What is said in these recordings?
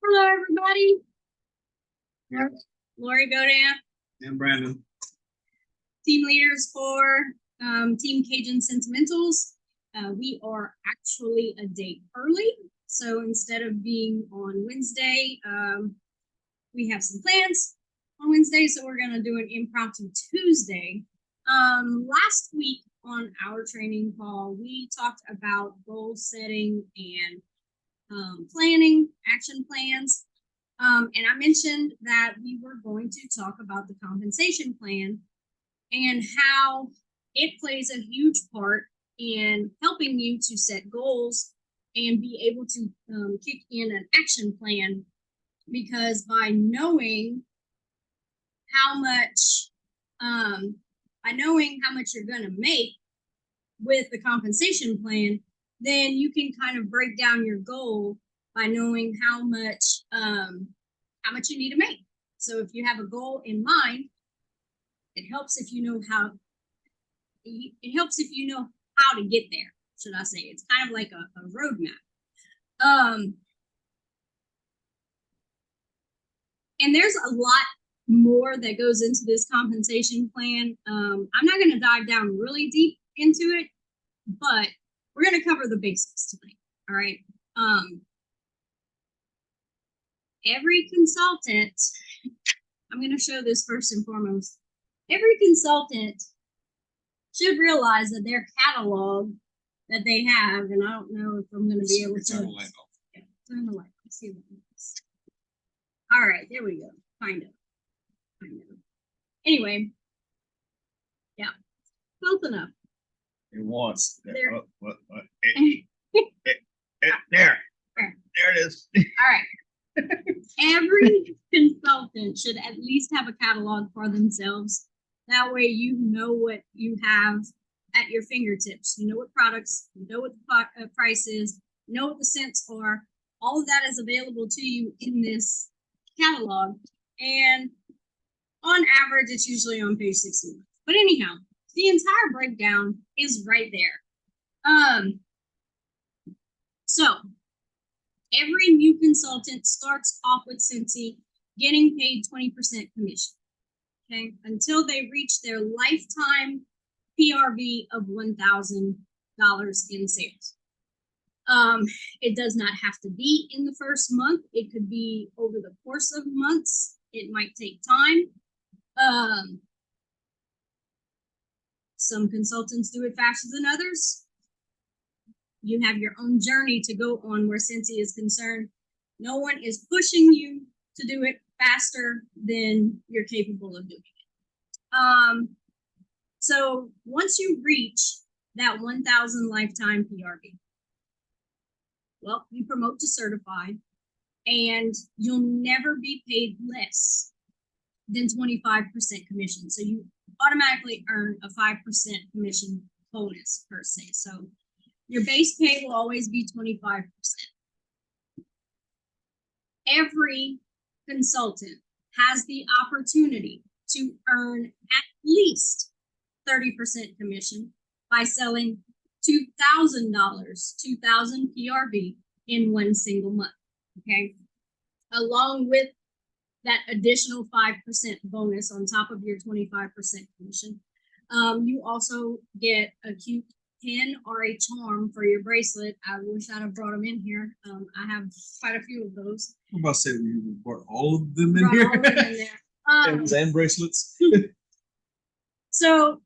Hello, everybody. Yeah. Lori Godin, And Brandon. team leaders for Team Cajun Sentimentals. We are actually a day early. So instead of being on Wednesday, we have some plans on Wednesday. So we're going to do an impromptu Tuesday. Last week on our training call, we talked about goal setting and planning, action plans. And I mentioned that we were going to talk about the compensation plan and how it plays a huge part in helping you to set goals and be able to kick in an action plan. Because by knowing how much, you're going to make with the compensation plan, then you can kind of break down your goal by knowing how much you need to make. So if you have a goal in mind, it helps if you know how to get there, should I say. It's kind of like a roadmap. And there's a lot more that goes into this compensation plan. I'm not going to dive down really deep into it, but we're going to cover the basics tonight. All right. Every consultant, I'm going to show this first and foremost. Every consultant should realize that their catalog that they have, and I don't know if I'm going to be able to turn the light off. Yeah, turn the light. Let's see what happens. All right, there we go. Kind of. Anyway, yeah, close enough. It wants. There. There it is. All right. Every consultant should at least have a catalog for themselves. That way you know what you have at your fingertips. You know what products, you know what the price is, you know what the cents are. All of that is available to you in this catalog. And on average, it's usually on page 16. But anyhow, the entire breakdown is right there. So every new consultant starts off with Cincy getting paid 20% commission, okay, until they reach their lifetime PRV of $1,000 in sales. It does not have to be in the first month. It could be over the course of months. It might take time. Some consultants do it faster than others. You have your own journey to go on where Cincy is concerned. No one is pushing you to do it faster than you're capable of doing it. So once you reach that 1,000 lifetime PRV, well, you promote to certified, and you'll never be paid less than 25% commission. So you automatically earn a 5% commission bonus per se. So your base pay will always be 25%. Every consultant has the opportunity to earn at least 30% commission by selling $2,000, 2,000 PRV in one single month, okay? Along with that additional 5% bonus on top of your 25% commission. You also get a cute pin or a charm for your bracelet. I wish I'd have brought them in here. I have quite a few of those. I'm about to say we brought all of them in here. All of them in there. Pins and bracelets. So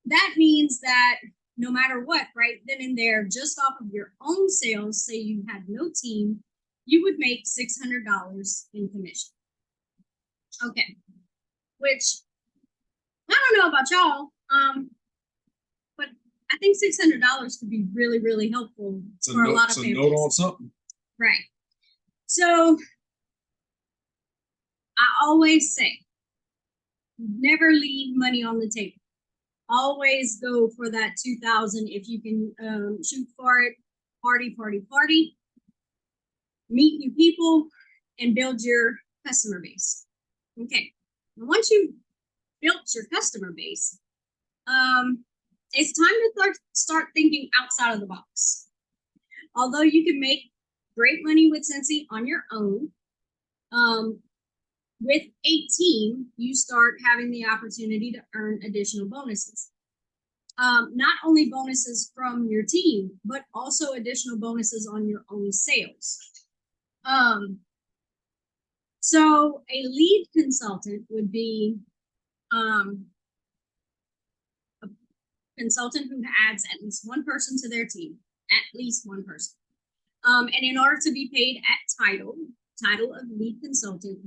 that means that no matter what, right then and there, just off of your own sales, say you had no team, you would make $600 in commission. Okay, which I don't know about y'all, but I think $600 could be really, really helpful for a lot of families. Note on something. Right. So I always say, never leave money on the table. Always go for that 2,000 if you can shoot for it. Party. Meet new people and build your customer base. Okay, once you've built your customer base, it's time to start thinking outside of the box. Although you can make great money with Cincy on your own. With 18, you start having the opportunity to earn additional bonuses. Not only bonuses from your team, but also additional bonuses on your own sales. So a lead consultant would be a consultant who adds at least one person to their team, at least one person. And in order to be paid at title of lead consultant,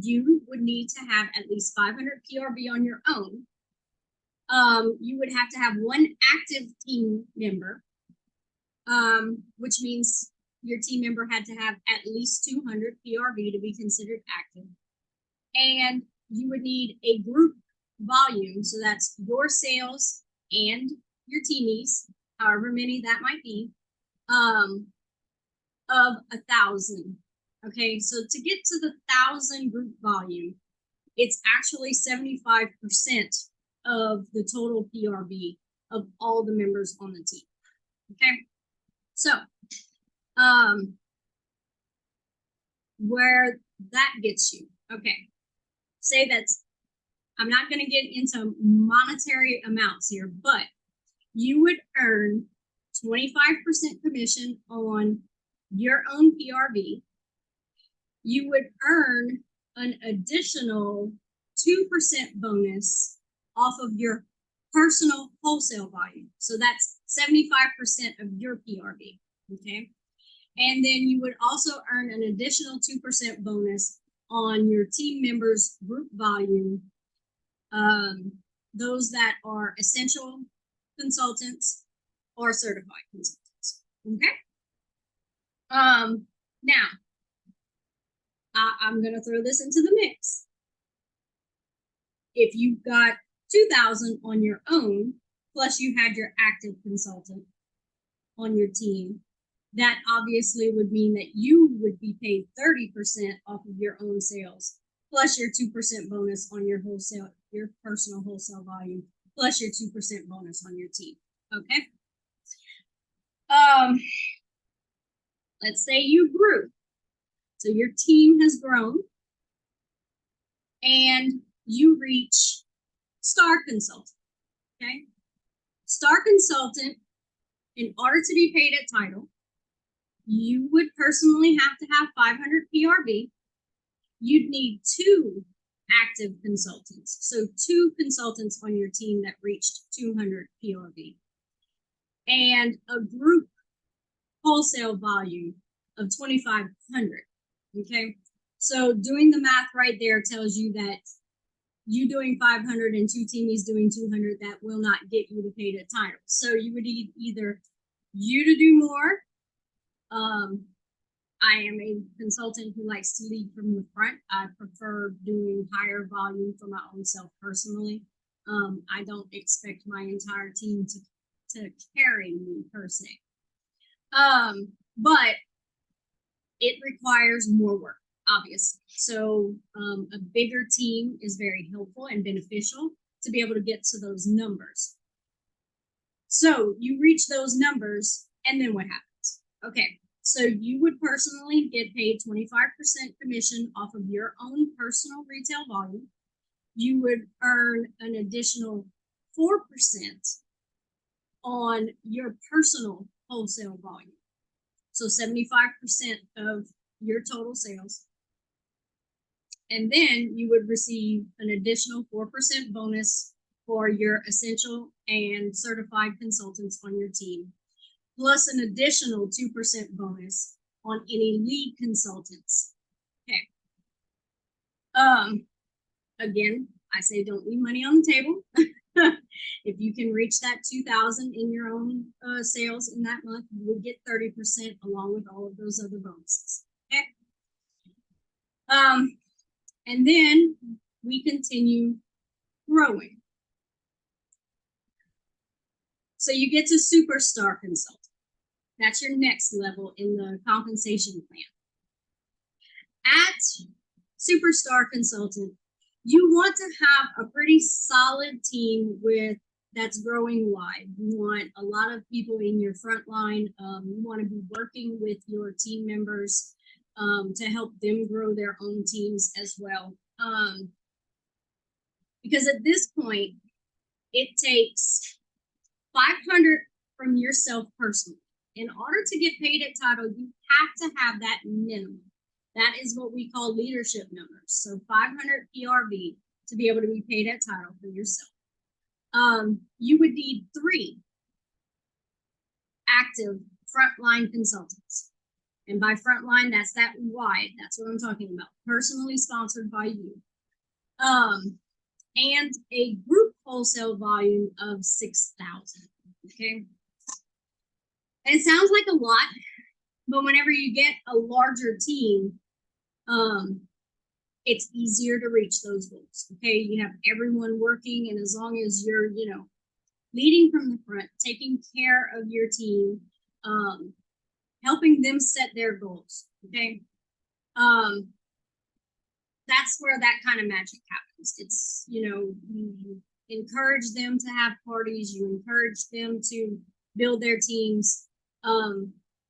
you would need to have at least 500 PRV on your own. You would have to have one active team member, which means your team member had to have at least 200 PRV to be considered active. And you would need a group volume, so that's your sales and your teamies, however many that might be, of 1,000. Okay, so to get to the 1,000 group volume, it's actually 75% of the total PRV of all the members on the team. Okay, so where that gets you, okay, say that's, I'm not going to get into monetary amounts here, but you would earn 25% commission on your own PRV. You would earn an additional 2% bonus off of your personal wholesale volume. So that's 75% of your PRV, okay? And then you would also earn an additional 2% bonus on your team members' group volume, those that are essential consultants or certified consultants, okay? Now, I'm going to throw this into the mix. If you've got 2,000 on your own, plus you had your active consultant on your team, that obviously would mean that you would be paid 30% off of your own sales, plus your 2% bonus on your wholesale, your personal wholesale volume, plus your 2% bonus on your team. Okay. Let's say you grew. So your team has grown and you reach Star Consultant, okay? Star Consultant, in order to be paid at title, you would personally have to have 500 PRV. You'd need 2 active consultants. So 2 consultants on your team that reached 200 PRV. And a group wholesale volume of 2,500. Okay, so doing the math right there tells you that you doing 500 and 2 teamies doing 200, that will not get you to paid at title. So you would need either you to do more. I am a consultant who likes to lead from the front. I prefer doing higher volume for my own self personally. I don't expect my entire team to carry me per se. But it requires more work, obviously. So a bigger team is very helpful and beneficial to be able to get to those numbers. So you reach those numbers, and then what happens? Okay, so you would personally get paid 25% commission off of your own personal retail volume. You would earn an additional 4% on your personal wholesale volume. So 75% of your total sales. And then you would receive an additional 4% bonus for your essential and certified consultants on your team, plus an additional 2% bonus on any lead consultants. Okay. Again, I say don't leave money on the table. If you can reach that 2,000 in your own sales in that month, you would get 30% along with all of those other bonuses. Okay. And then we continue growing. So you get to Superstar Consultant. That's your next level in the compensation plan. At Superstar Consultant, you want to have a pretty solid team with that's growing wide. You want a lot of people in your front line. You want to be working with your team members to help them grow their own teams as well. Because at this point, it takes 500 from yourself personally. In order to get paid at title, you have to have that minimum. That is what we call leadership numbers. So 500 PRV to be able to be paid at title for yourself. You would need 3 active frontline consultants. And by frontline, that's that wide. That's what I'm talking about. Personally sponsored by you. And a group wholesale volume of 6,000. Okay. And it sounds like a lot, but whenever you get a larger team, it's easier to reach those goals. Okay, you have everyone working, and as long as you're, leading from the front, taking care of your team, helping them set their goals. Okay, that's where that kind of magic happens. It's, you encourage them to have parties, you encourage them to build their teams.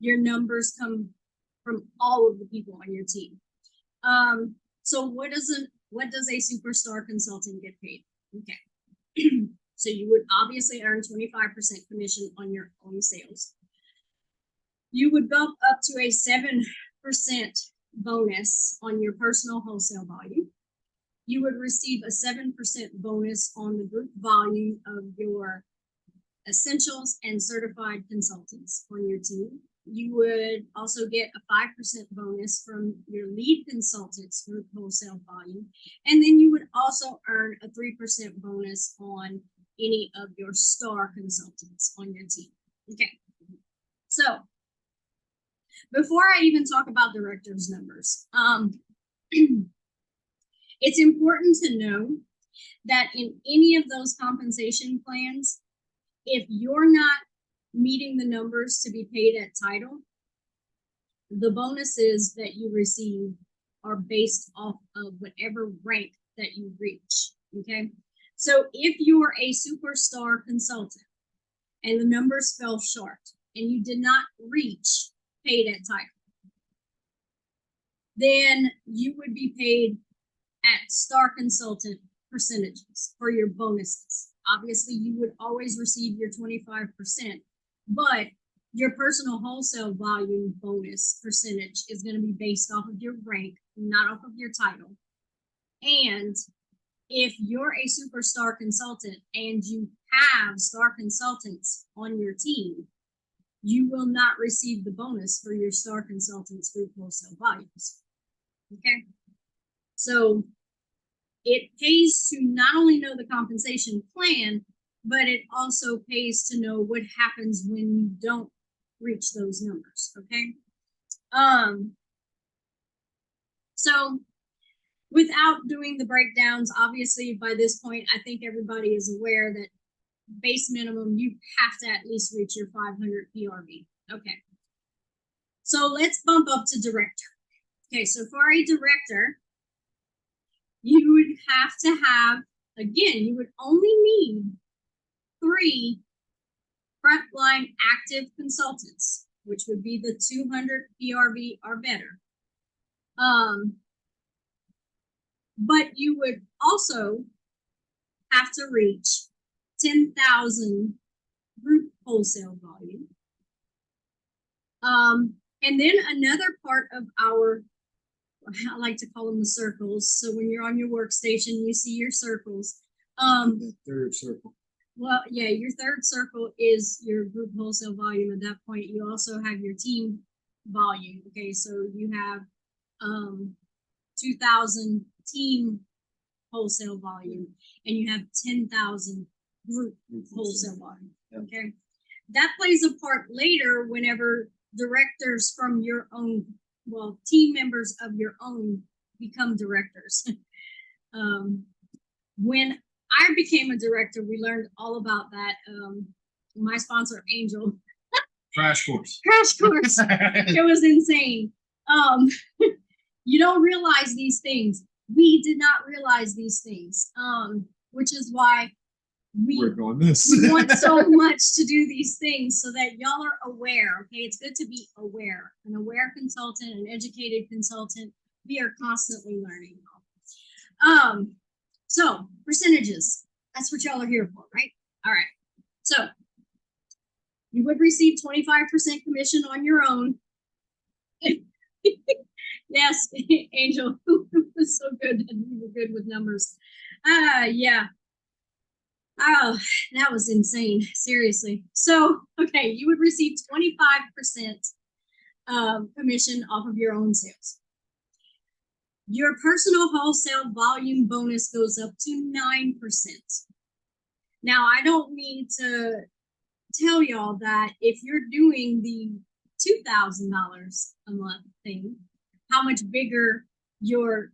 Your numbers come from all of the people on your team. So what does a superstar consultant get paid? Okay. So you would obviously earn 25% commission on your own sales. You would bump up to a 7% bonus on your personal wholesale volume. You would receive a 7% bonus on the group volume of your essentials and certified consultants on your team. You would also get a 5% bonus from your lead consultants group wholesale volume. And then you would also earn a 3% bonus on any of your star consultants on your team. Okay. So before I even talk about directors' numbers, it's important to know that in any of those compensation plans, if you're not meeting the numbers to be paid at title, the bonuses that you receive are based off of whatever rank that you reach. Okay. So if you're a superstar consultant and the numbers fell short and you did not reach paid at title, then you would be paid at star consultant percentages for your bonuses. Obviously, you would always receive your 25%, but your personal wholesale volume bonus percentage is going to be based off of your rank, not off of your title. And if you're a superstar consultant and you have star consultants on your team, you will not receive the bonus for your star consultants group wholesale volumes. Okay. So it pays to not only know the compensation plan, but it also pays to know what happens when you don't reach those numbers. Okay. So without doing the breakdowns, obviously by this point, I think everybody is aware that base minimum, you have to at least reach your 500 PRV. Okay. So let's bump up to director. Okay. So for a director, you would have to have, again, you would only need 3 frontline active consultants, which would be the 200 PRV or better. But you would also have to reach 10,000 group wholesale volume. And then another part of our, I like to call them the circles. So when you're on your workstation, you see your circles. The third circle. Well, yeah, your third circle is your group wholesale volume. At that point, you also have your team volume. Okay, so you have 2,000 team wholesale volume, and you have 10,000 group wholesale volume. Okay, that plays a part later whenever directors from your own, well, team members of your own become directors. When I became a director, we learned all about that. My sponsor, Angel. Crash course. Crash course. It was insane. You don't realize these things. We did not realize these things, which is why We Work on this. we want so much to do these things so that y'all are aware. Okay, it's good to be aware. An aware consultant, an educated consultant. We are constantly learning. So percentages. That's what y'all are here for, right? All right. So you would receive 25% commission on your own. Yes, Angel, it was so good that you were good with numbers. Yeah. Oh, that was insane. Seriously. So, okay, you would receive 25% commission off of your own sales. Your personal wholesale volume bonus goes up to 9%. Now, I don't need to tell y'all that if you're doing the $2,000 a month thing, how much bigger your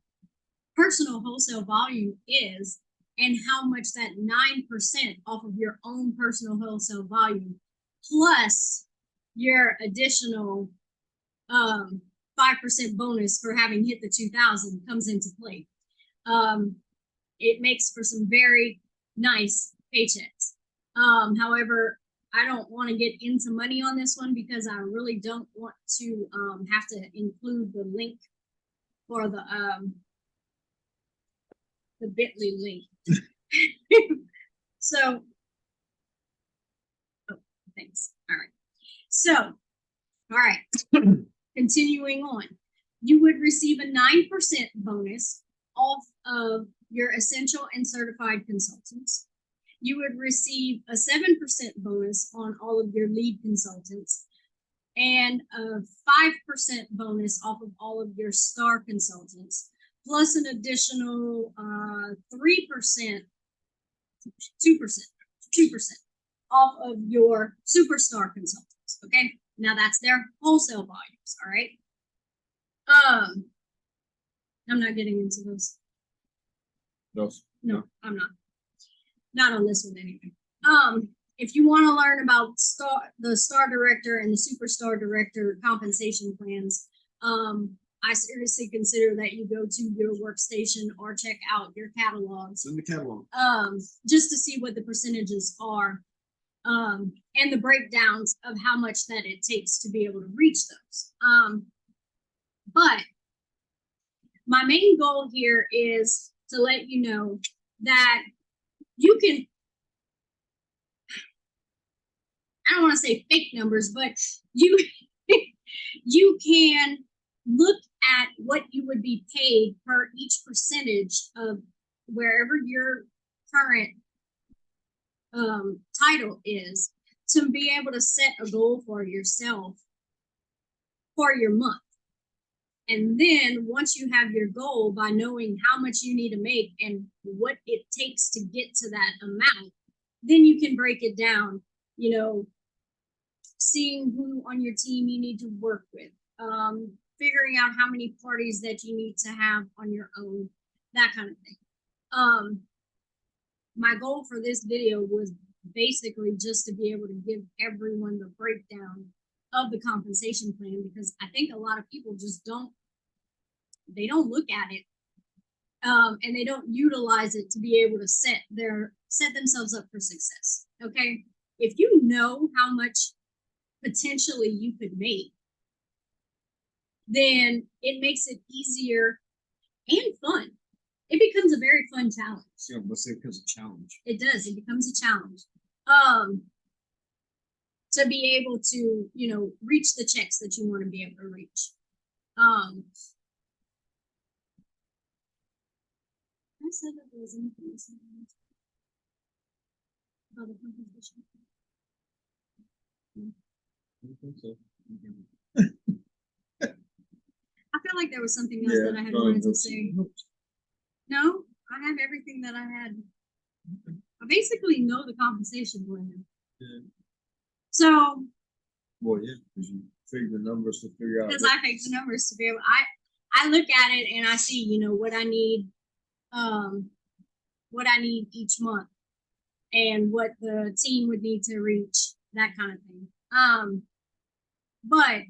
personal wholesale volume is and how much that 9% off of your own personal wholesale volume plus your additional 5% bonus for having hit the 2,000 comes into play. It makes for some very nice paychecks. However, I don't want to get into money on this one because I really don't want to have to include the link for the Bitly link. So, oh, thanks. All right. So, all right. Continuing on, you would receive a 9% bonus off of your essential and certified consultants. You would receive a 7% bonus on all of your lead consultants and a 5% bonus off of all of your star consultants, plus an additional 3%, 2% off of your superstar consultants. Okay, now that's their wholesale volumes. All right. I'm not getting into those. No, I'm not. Not on this one anyway. If you want to learn about the star director and the superstar director compensation plans, I seriously consider that you go to your workstation or check out your catalogs. It's in the catalog. Just to see what the percentages are, and the breakdowns of how much that it takes to be able to reach those. But my main goal here is to let you know that you can, I don't want to say fake numbers, but you you can look at what you would be paid per each percentage of wherever your current title is, to be able to set a goal for yourself for your month. And then once you have your goal, by knowing how much you need to make and what it takes to get to that amount, then you can break it down, you know, seeing who on your team you need to work with, figuring out how many parties that you need to have on your own, that kind of thing. My goal for this video was basically just to be able to give everyone the breakdown of the compensation plan, because I think a lot of people just don't look at it, and they don't utilize it to be able to set themselves up for success. Okay, if you know how much potentially you could make, then it makes it easier and fun. It becomes a very fun challenge. Yeah, let's say it becomes a challenge. It does. It becomes a challenge. To be able to, you know, reach the checks that you want to be able to reach. I said that there was anything else about the competition. I feel like there was something else that I had wanted to say. No, I have everything that I had. I basically know the compensation plan. Yeah. So, Well, yeah, because you figure the numbers to figure out. because I picked the numbers to be able, I look at it and I see, you know, what I need each month and what the team would need to reach, that kind of thing. But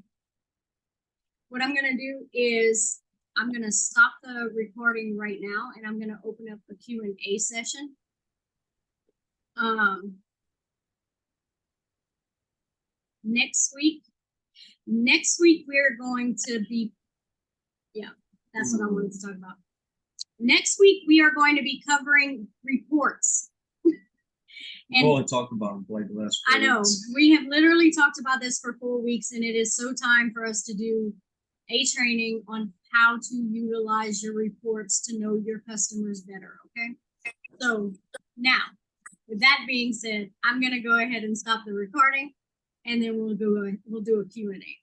what I'm gonna do is I'm gonna stop the recording right now and I'm gonna open up a Q&A session. Next week we're going to be, yeah, that's what I wanted to talk about. Next week we are going to be covering reports. We've only talked about them for like the last. I know, we have literally talked about this for 4 weeks, and it is so time for us to do a training on how to utilize your reports to know your customers better, okay? So now, with that being said, I'm gonna go ahead and stop the recording, and then we'll do a Q&A.